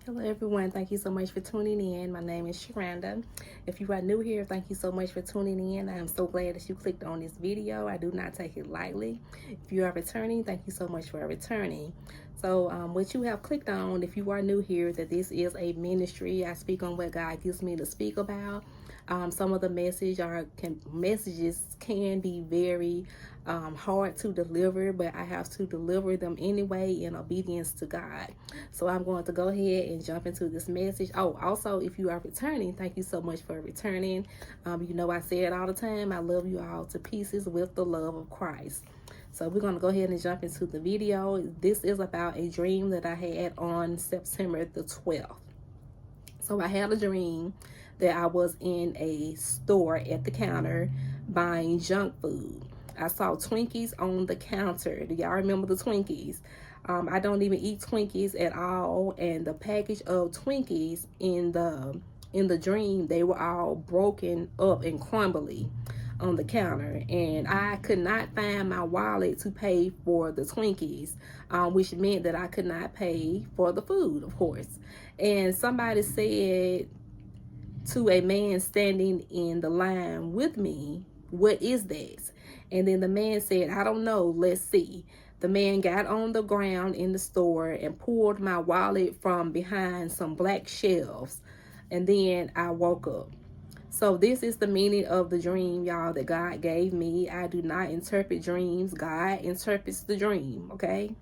Hello everyone, thank you so much for tuning in. My name is Sharanda. If you are new here, thank you so much for tuning in. I am so glad that you clicked on this video. I do not take it lightly. If you are returning, thank you so much for returning. So what you have clicked on, if you are new here, that this is a ministry. I speak on what God gives me to speak about. Some of the messages can be very hard to deliver, but I have to deliver them anyway in obedience to God. So I'm going to go ahead and jump into this message. Oh, also, if you are returning, thank you so much for returning. You know I say it all the time. I love you all to pieces with the love of Christ. So we're going to go ahead and jump into the video. This is about a dream that I had on September the 12th. So I had a dream that I was in a store at the counter buying junk food. I saw Twinkies on the counter. Do y'all remember the Twinkies? I don't even eat Twinkies at all, and the package of Twinkies in the dream, they were all broken up and crumbly on the counter, and I could not find my wallet to pay for the Twinkies, which meant that I could not pay for the food, of course. And somebody said to a man standing in the line with me, "What is that?" And then the man said, "I don't know, let's see." The man got on the ground in the store and pulled my wallet from behind some black shelves. And then I woke up. So this is the meaning of the dream, y'all, that God gave me. I do not interpret dreams. God interprets the dream, okay?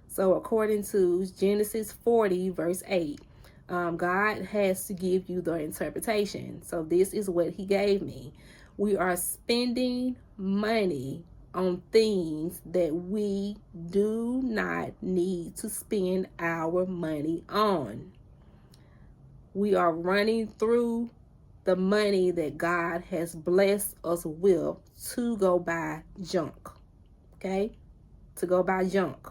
So according to Genesis 40, verse 8, God has to give you the interpretation. So this is what he gave me. We are spending money on things that we do not need to spend our money on. We are running through the money that God has blessed us with to go buy junk. Okay? To go buy junk.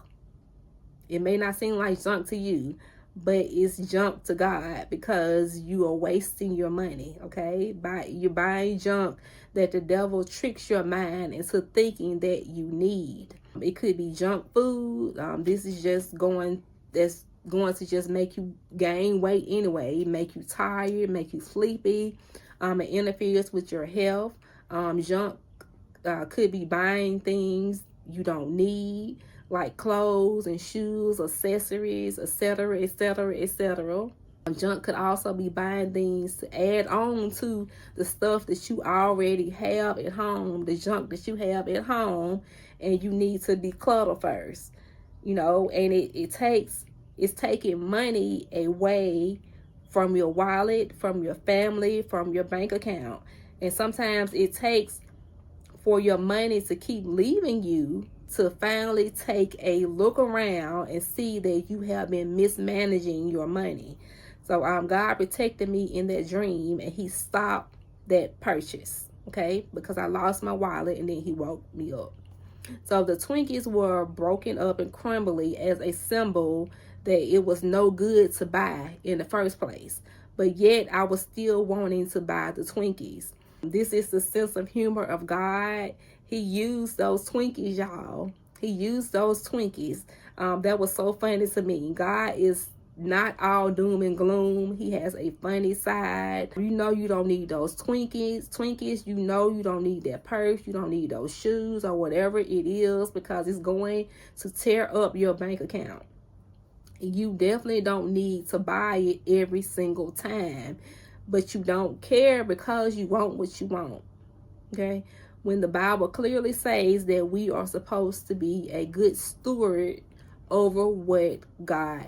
It may not seem like junk to you, but it's junk to God because you are wasting your money, okay? You're buying junk that the devil tricks your mind into thinking that you need. It could be junk food. This is just that's going to just make you gain weight anyway, make you tired, make you sleepy. It interferes with your health. Junk could be buying things you don't need, like clothes and shoes, accessories, etc., etc., etc. Junk could also be buying things to add on to the stuff that you already have at home, the junk that you have at home, and you need to declutter first. And it's taking money away from your wallet, from your family, from your bank account. And sometimes it takes for your money to keep leaving you to finally take a look around and see that you have been mismanaging your money. So God protected me in that dream, and he stopped that purchase, okay? Because I lost my wallet, and then he woke me up. So the Twinkies were broken up and crumbly as a symbol that it was no good to buy in the first place. But yet I was still wanting to buy the Twinkies. This is the sense of humor of God. He used those Twinkies, y'all. He used those Twinkies. That was so funny to me. God is not all doom and gloom. He has a funny side. You know you don't need those Twinkies. You know you don't need that purse. You don't need those shoes or whatever it is, because it's going to tear up your bank account. You definitely don't need to buy it every single time, but you don't care because you want what you want, okay? When the Bible clearly says that we are supposed to be a good steward over what God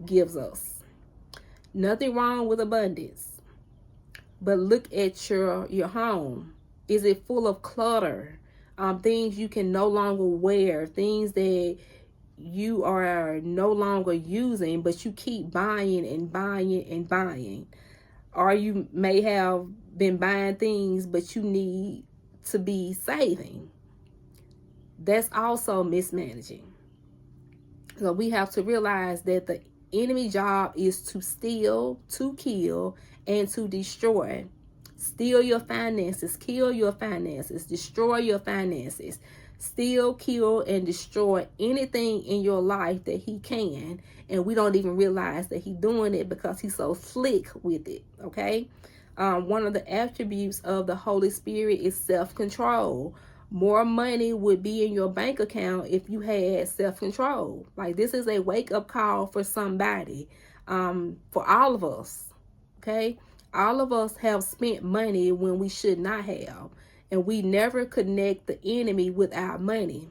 gives us. Nothing wrong with abundance, but look at your home. Is it full of clutter? Things you can no longer wear, things that you are no longer using, but you keep buying and buying and buying. Or you may have been buying things, but you need to be saving. That's also mismanaging. So we have to realize that the enemy job is to steal, to kill, and to destroy. Steal your finances, kill your finances, destroy your finances. steal, kill, and destroy anything in your life that he can. And we don't even realize that he's doing it because he's so slick with it, okay? One of the attributes of the Holy Spirit is self-control. More money would be in your bank account if you had self-control. Like, this is a wake-up call for somebody, for all of us, okay? All of us have spent money when we should not have, and we never connect the enemy with our money.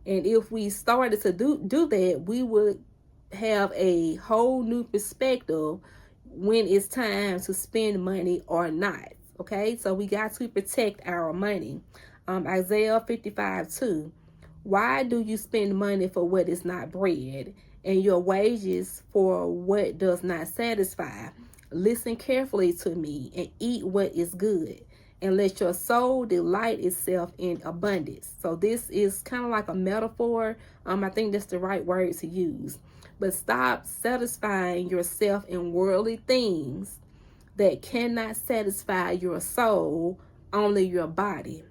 And if we started to do that, we would have a whole new perspective when it's time to spend money or not. Okay, so we got to protect our money. Isaiah 55:2. Why do you spend money for what is not bread, and your wages for what does not satisfy? Listen carefully to me and eat what is good, and let your soul delight itself in abundance. So this is kind of like a metaphor. I think that's the right word to use. But stop satisfying yourself in worldly things that cannot satisfy your soul, only your body,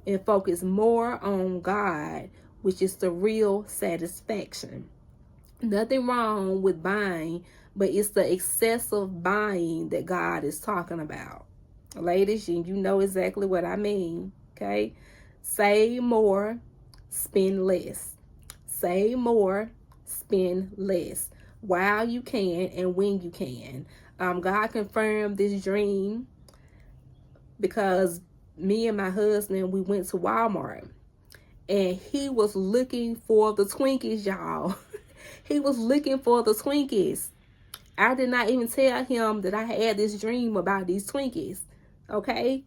and focus more on God, which is the real satisfaction. Nothing wrong with buying, but it's the excessive buying that God is talking about. Ladies, you know exactly what I mean, okay? Save more, spend less. Save more, spend less. While you can and when you can. God confirmed this dream because me and my husband, we went to Walmart, and he was looking for the Twinkies, y'all. He was looking for the Twinkies. I did not even tell him that I had this dream about these Twinkies, okay?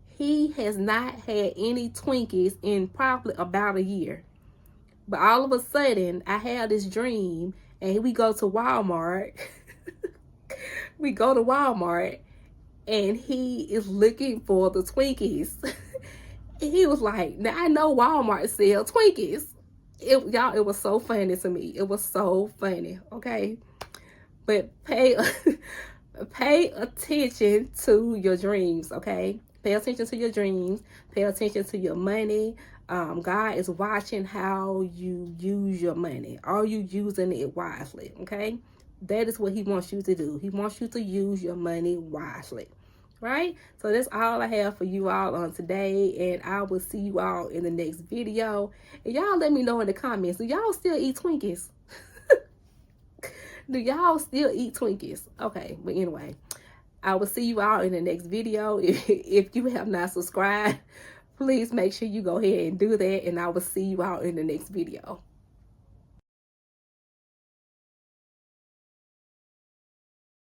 He has not had any Twinkies in probably about a year. But all of a sudden, I had this dream, and we go to Walmart. We go to Walmart, and he is looking for the Twinkies. And he was like, now I know Walmart sells Twinkies. Y'all, it was so funny to me. It was so funny, okay? But pay attention to your dreams, okay? Pay attention to your dreams. Pay attention to your money. God is watching how you use your money. Are you using it wisely, okay? That is what he wants you to do. He wants you to use your money wisely, right? So that's all I have for you all on today, and I will see you all in the next video. And y'all let me know in the comments, do y'all still eat Twinkies? Do y'all still eat Twinkies? Okay, but anyway, I will see you all in the next video. If you have not subscribed, please make sure you go ahead and do that, and I will see you all in the next video.